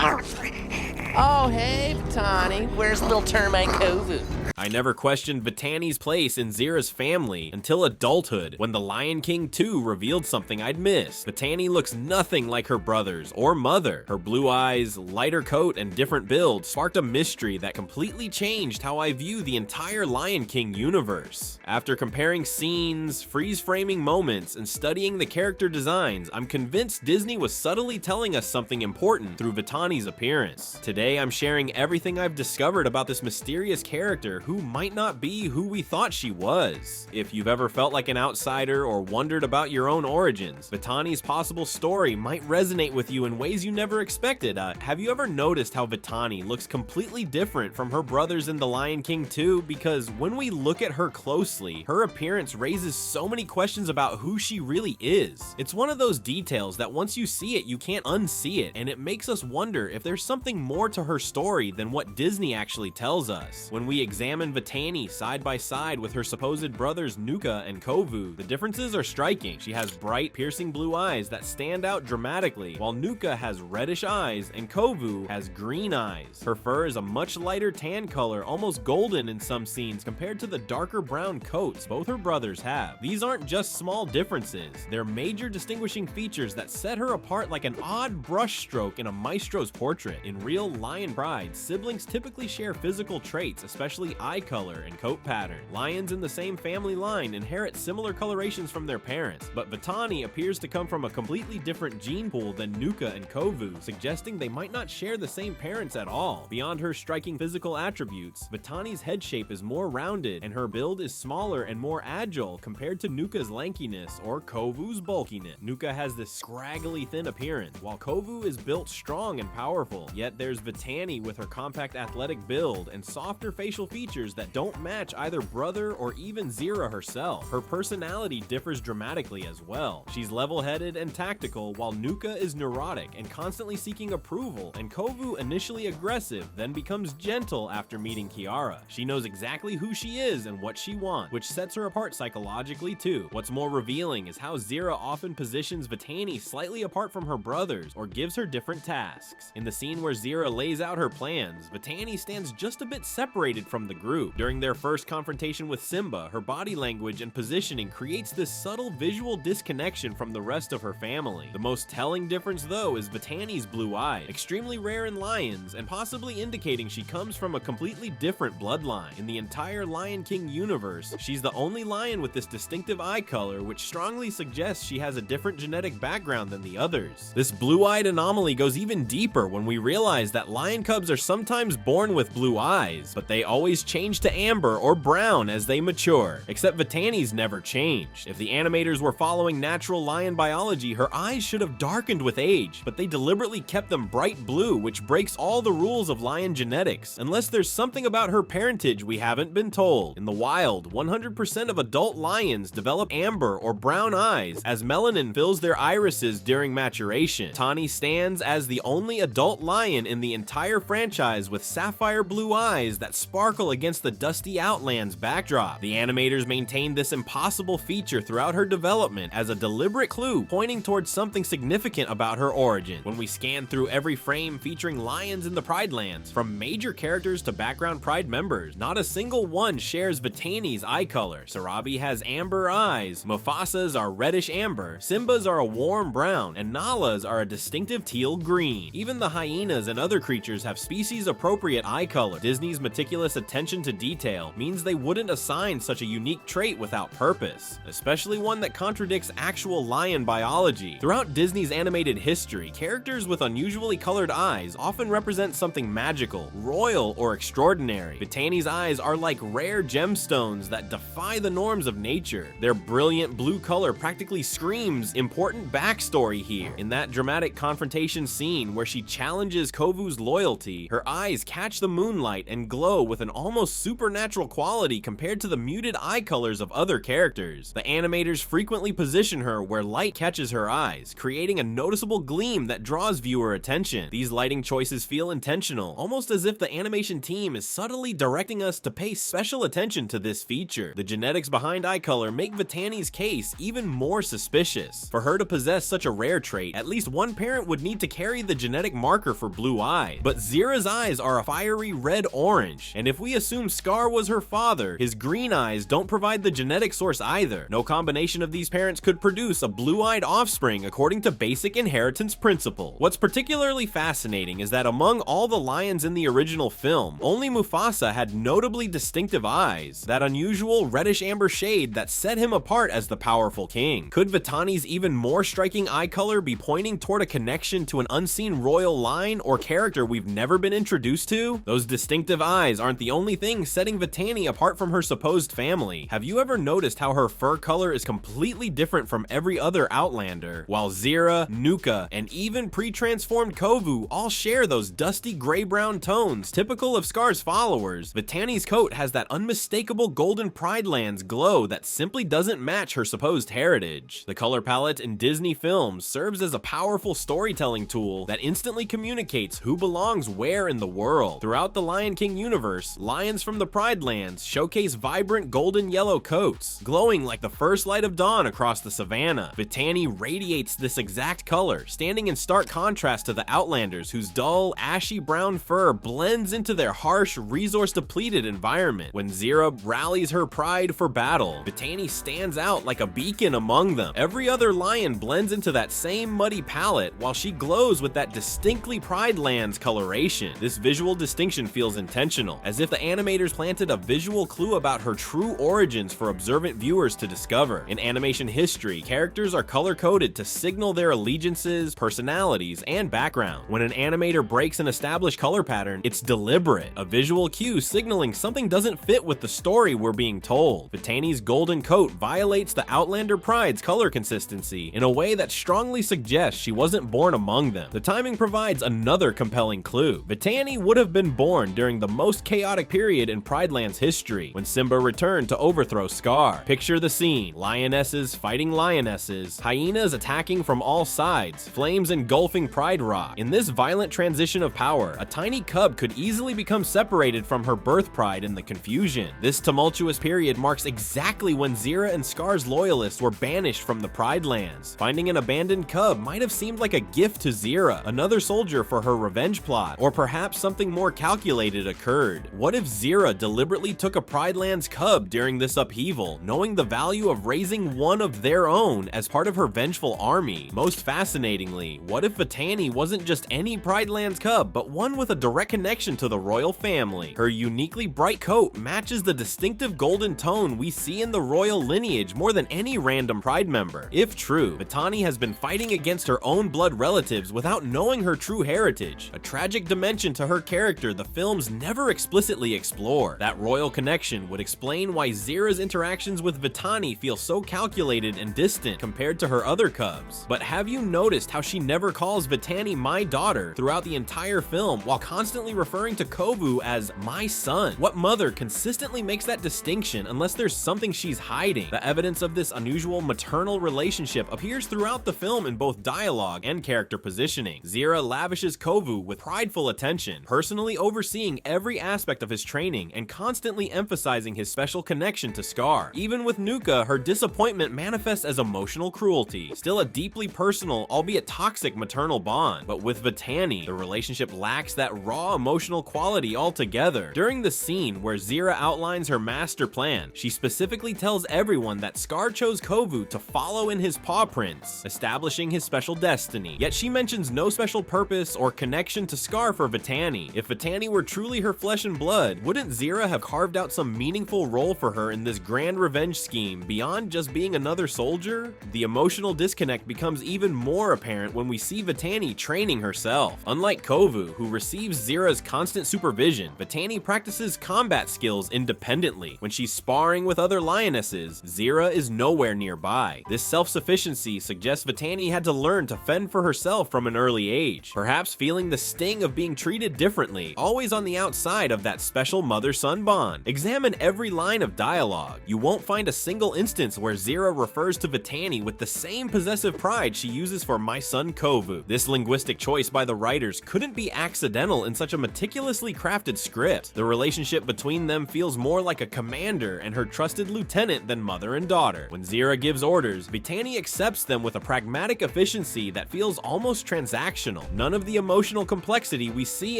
Oh, hey, Vitani. Where's little termite Kovu? I never questioned Vitani's place in Zira's family until adulthood, when The Lion King 2 revealed something I'd missed. Vitani looks nothing like her brothers or mother. Her blue eyes, lighter coat, and different build sparked a mystery that completely changed how I view the entire Lion King universe. After comparing scenes, freeze-framing moments, and studying the character designs, I'm convinced Disney was subtly telling us something important through Vitani's appearance. Today, I'm sharing everything I've discovered about this mysterious character who might not be who we thought she was. If you've ever felt like an outsider or wondered about your own origins, Vitani's possible story might resonate with you in ways you never expected. Have you ever noticed how Vitani looks completely different from her brothers in The Lion King 2? Because when we look at her closely, her appearance raises so many questions about who she really is. It's one of those details that once you see it, you can't unsee it, and it makes us wonder if there's something more to her story than what Disney actually tells us. When we examine Vitani side by side with her supposed brothers Nuka and Kovu, the differences are striking. She has bright, piercing blue eyes that stand out dramatically, while Nuka has reddish eyes and Kovu has green eyes. Her fur is a much lighter tan color, almost golden in some scenes compared to the darker brown coats both her brothers have. These aren't just small differences, they're major distinguishing features that set her apart like an odd brushstroke in a maestro's portrait. In real lion pride, siblings typically share physical traits, especially eye color and coat pattern. Lions in the same family line inherit similar colorations from their parents, but Vitani appears to come from a completely different gene pool than Nuka and Kovu, suggesting they might not share the same parents at all. Beyond her striking physical attributes, Vitani's head shape is more rounded and her build is smaller and more agile compared to Nuka's lankiness or Kovu's bulkiness. Nuka has this scraggly thin appearance, while Kovu is built strong and powerful, yet there's Vitani with her compact athletic build and softer facial features that don't match either brother or even Zira herself. Her personality differs dramatically as well. She's level-headed and tactical, while Nuka is neurotic and constantly seeking approval, and Kovu initially aggressive, then becomes gentle after meeting Kiara. She knows exactly who she is and what she wants, which sets her apart psychologically too. What's more revealing is how Zira often positions Vitani slightly apart from her brothers or gives her different tasks. In the scene where Zira lays out her plans, Vitani stands just a bit separated from the group. During their first confrontation with Simba, her body language and positioning creates this subtle visual disconnection from the rest of her family. The most telling difference though is Vitani's blue eye, extremely rare in lions and possibly indicating she comes from a completely different bloodline. In the entire Lion King universe, she's the only lion with this distinctive eye color, which strongly suggests she has a different genetic background than the others. This blue-eyed anomaly goes even deeper when we realize that lion cubs are sometimes born with blue eyes, but they always change to amber or brown as they mature, except Vitani's never changed. If the animators were following natural lion biology, her eyes should have darkened with age, but they deliberately kept them bright blue, which breaks all the rules of lion genetics, unless there's something about her parentage we haven't been told. In the wild, 100% of adult lions develop amber or brown eyes as melanin fills their irises during maturation. Vitani stands as the only adult lion in the entire franchise with sapphire blue eyes that sparkle against the dusty Outlands backdrop. The animators maintained this impossible feature throughout her development as a deliberate clue pointing towards something significant about her origin. When we scan through every frame featuring lions in the Pride Lands, from major characters to background Pride members, not a single one shares Vitani's eye color. Sarabi has amber eyes, Mufasa's are reddish amber, Simba's are a warm brown, and Nala's are a distinctive teal green. Even the hyenas and other creatures have species-appropriate eye color. Disney's meticulous attention to detail means they wouldn't assign such a unique trait without purpose, especially one that contradicts actual lion biology. Throughout Disney's animated history, characters with unusually colored eyes often represent something magical, royal, or extraordinary. Vitani's eyes are like rare gemstones that defy the norms of nature. Their brilliant blue color practically screams important backstory here. In that dramatic confrontation scene where she challenges Kovu's loyalty, her eyes catch the moonlight and glow with an almost almost supernatural quality compared to the muted eye colors of other characters. The animators frequently position her where light catches her eyes, creating a noticeable gleam that draws viewer attention. These lighting choices feel intentional, almost as if the animation team is subtly directing us to pay special attention to this feature. The genetics behind eye color make Vitani's case even more suspicious. For her to possess such a rare trait, at least one parent would need to carry the genetic marker for blue eyes. But Zira's eyes are a fiery red-orange, and if we assume Scar was her father, his green eyes don't provide the genetic source either. No combination of these parents could produce a blue-eyed offspring according to basic inheritance principle. What's particularly fascinating is that among all the lions in the original film, only Mufasa had notably distinctive eyes, that unusual reddish-amber shade that set him apart as the powerful king. Could Vitani's even more striking eye color be pointing toward a connection to an unseen royal line or character we've never been introduced to? Those distinctive eyes aren't the only thing setting Vitani apart from her supposed family. Have you ever noticed how her fur color is completely different from every other Outlander? While Zira, Nuka, and even pre-transformed Kovu all share those dusty gray-brown tones typical of Scar's followers, Vitani's coat has that unmistakable golden Pride Lands glow that simply doesn't match her supposed heritage. The color palette in Disney films serves as a powerful storytelling tool that instantly communicates who belongs where in the world. Throughout the Lion King universe, lions from the Pride Lands showcase vibrant golden yellow coats, glowing like the first light of dawn across the savannah. Vitani radiates this exact color, standing in stark contrast to the Outlanders whose dull, ashy brown fur blends into their harsh, resource-depleted environment. When Zira rallies her pride for battle, Vitani stands out like a beacon among them. Every other lion blends into that same muddy palette, while she glows with that distinctly Pride Lands coloration. This visual distinction feels intentional, as if the animators planted a visual clue about her true origins for observant viewers to discover. In animation history, characters are color-coded to signal their allegiances, personalities, and background. When an animator breaks an established color pattern, it's deliberate, a visual cue signaling something doesn't fit with the story we're being told. Vitani's golden coat violates the Outlander Pride's color consistency in a way that strongly suggests she wasn't born among them. The timing provides another compelling clue. Vitani would have been born during the most chaotic period in Pride Lands history, when Simba returned to overthrow Scar. Picture the scene: lionesses fighting lionesses, hyenas attacking from all sides, flames engulfing Pride Rock. In this violent transition of power, a tiny cub could easily become separated from her birth pride in the confusion. This tumultuous period marks exactly when Zira and Scar's loyalists were banished from the Pride Lands. Finding an abandoned cub might have seemed like a gift to Zira, another soldier for her revenge plot, or perhaps something more calculated occurred. What if Zira deliberately took a Pride Lands cub during this upheaval, knowing the value of raising one of their own as part of her vengeful army? Most fascinatingly, what if Vitani wasn't just any Pride Lands cub, but one with a direct connection to the royal family? Her uniquely bright coat matches the distinctive golden tone we see in the royal lineage more than any random Pride member. If true, Vitani has been fighting against her own blood relatives without knowing her true heritage, a tragic dimension to her character the films never explicitly explore. That royal connection would explain why Zira's interactions with Vitani feel so calculated and distant compared to her other cubs. But have you noticed how she never calls Vitani my daughter throughout the entire film, while constantly referring to Kovu as my son? What mother consistently makes that distinction unless there's something she's hiding? The evidence of this unusual maternal relationship appears throughout the film in both dialogue and character positioning. Zira lavishes Kovu with prideful attention, personally overseeing every aspect of his training and constantly emphasizing his special connection to Scar. Even with Nuka, her disappointment manifests as emotional cruelty, still a deeply personal, albeit toxic maternal bond. But with Vitani, the relationship lacks that raw emotional quality altogether. During the scene where Zira outlines her master plan, she specifically tells everyone that Scar chose Kovu to follow in his paw prints, establishing his special destiny. Yet she mentions no special purpose or connection to Scar for Vitani. If Vitani were truly her flesh and blood, wouldn't Zira have carved out some meaningful role for her in this grand revenge scheme beyond just being another soldier? The emotional disconnect becomes even more apparent when we see Vitani training herself. Unlike Kovu, who receives Zira's constant supervision, Vitani practices combat skills independently. When she's sparring with other lionesses, Zira is nowhere nearby. This self-sufficiency suggests Vitani had to learn to fend for herself from an early age, perhaps feeling the sting of being treated differently, always on the outside of that special special mother-son bond. Examine every line of dialogue. You won't find a single instance where Zira refers to Vitani with the same possessive pride she uses for my son Kovu. This linguistic choice by the writers couldn't be accidental in such a meticulously crafted script. The relationship between them feels more like a commander and her trusted lieutenant than mother and daughter. When Zira gives orders, Vitani accepts them with a pragmatic efficiency that feels almost transactional. None of the emotional complexity we see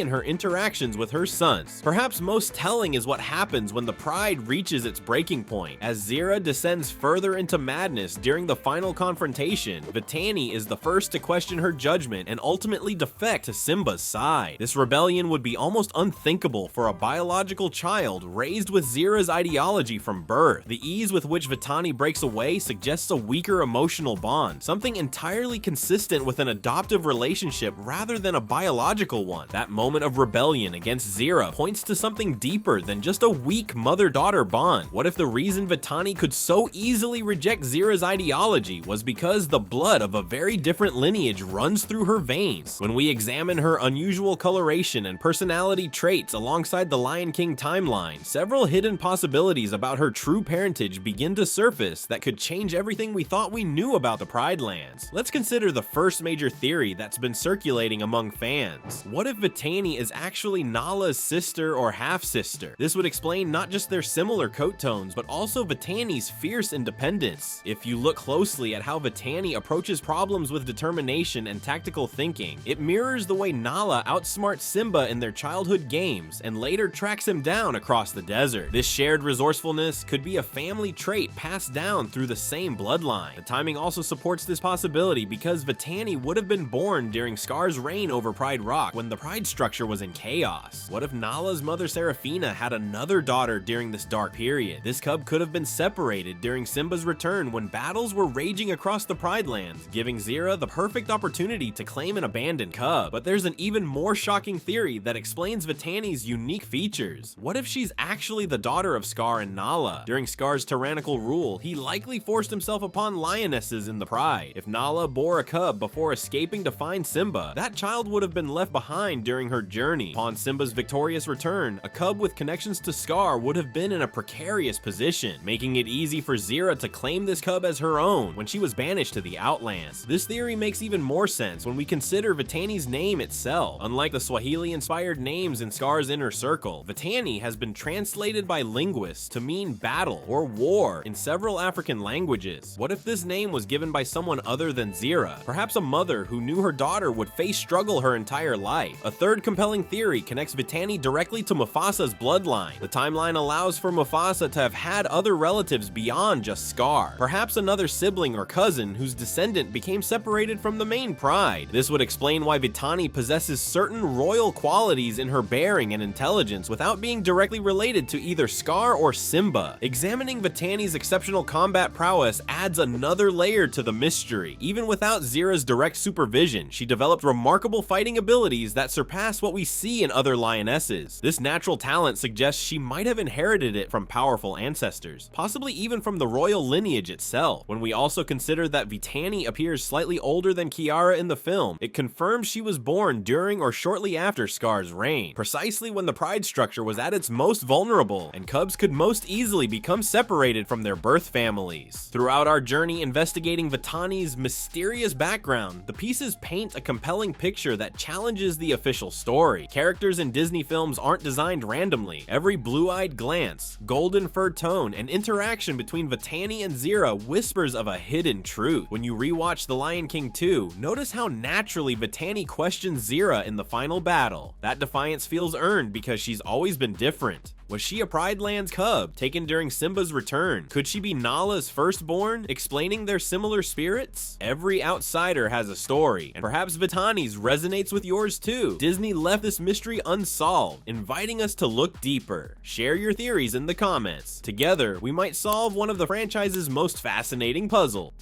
in her interactions with her sons. Perhaps most telling is what happens when the pride reaches its breaking point. As Zira descends further into madness during the final confrontation, Vitani is the first to question her judgment and ultimately defect to Simba's side. This rebellion would be almost unthinkable for a biological child raised with Zira's ideology from birth. The ease with which Vitani breaks away suggests a weaker emotional bond, something entirely consistent with an adoptive relationship rather than a biological one. That moment of rebellion against Zira points to something deeper than just a weak mother-daughter bond. What if the reason Vitani could so easily reject Zira's ideology was because the blood of a very different lineage runs through her veins? When we examine her unusual coloration and personality traits alongside the Lion King timeline, several hidden possibilities about her true parentage begin to surface that could change everything we thought we knew about the Pride Lands. Let's consider the first major theory that's been circulating among fans. What if Vitani is actually Nala's sister or half-sister? This would explain not just their similar coat tones, but also Vitani's fierce independence. If you look closely at how Vitani approaches problems with determination and tactical thinking, it mirrors the way Nala outsmarts Simba in their childhood games and later tracks him down across the desert. This shared resourcefulness could be a family trait passed down through the same bloodline. The timing also supports this possibility because Vitani would have been born during Scar's reign over Pride Rock when the Pride structure was in chaos. What if Nala's mother Serafina had another daughter during this dark period? This cub could have been separated during Simba's return when battles were raging across the Pride Lands, giving Zira the perfect opportunity to claim an abandoned cub. But there's an even more shocking theory that explains Vitani's unique features. What if she's actually the daughter of Scar and Nala? During Scar's tyrannical rule, he likely forced himself upon lionesses in the Pride. If Nala bore a cub before escaping to find Simba, that child would have been left behind during her journey. Upon Simba's victorious return, a cub with connections to Scar would have been in a precarious position, making it easy for Zira to claim this cub as her own when she was banished to the Outlands. This theory makes even more sense when we consider Vitani's name itself. Unlike the Swahili-inspired names in Scar's inner circle, Vitani has been translated by linguists to mean battle or war in several African languages. What if this name was given by someone other than Zira? Perhaps a mother who knew her daughter would face struggle her entire life. A third compelling theory connects Vitani directly to Mufasa's bloodline. The timeline allows for Mufasa to have had other relatives beyond just Scar. Perhaps another sibling or cousin whose descendant became separated from the main pride. This would explain why Vitani possesses certain royal qualities in her bearing and intelligence without being directly related to either Scar or Simba. Examining Vitani's exceptional combat prowess adds another layer to the mystery. Even without Zira's direct supervision, she developed remarkable fighting abilities that surpass what we see in other lionesses. This natural talent suggests she might have inherited it from powerful ancestors, possibly even from the royal lineage itself. When we also consider that Vitani appears slightly older than Kiara in the film, it confirms she was born during or shortly after Scar's reign, precisely when the pride structure was at its most vulnerable, and cubs could most easily become separated from their birth families. Throughout our journey investigating Vitani's mysterious background, the pieces paint a compelling picture that challenges the official story. Characters in Disney films aren't designed randomly. Every blue-eyed glance, golden fur tone, and interaction between Vitani and Zira whispers of a hidden truth. When you rewatch The Lion King 2, notice how naturally Vitani questions Zira in the final battle. That defiance feels earned because she's always been different. Was she a Pride Lands cub taken during Simba's return? Could she be Nala's firstborn, explaining their similar spirits? Every outsider has a story, and perhaps Vitani's resonates with yours too. Disney left this mystery unsolved, inviting us to look deeper. Share your theories in the comments. Together, we might solve one of the franchise's most fascinating puzzles.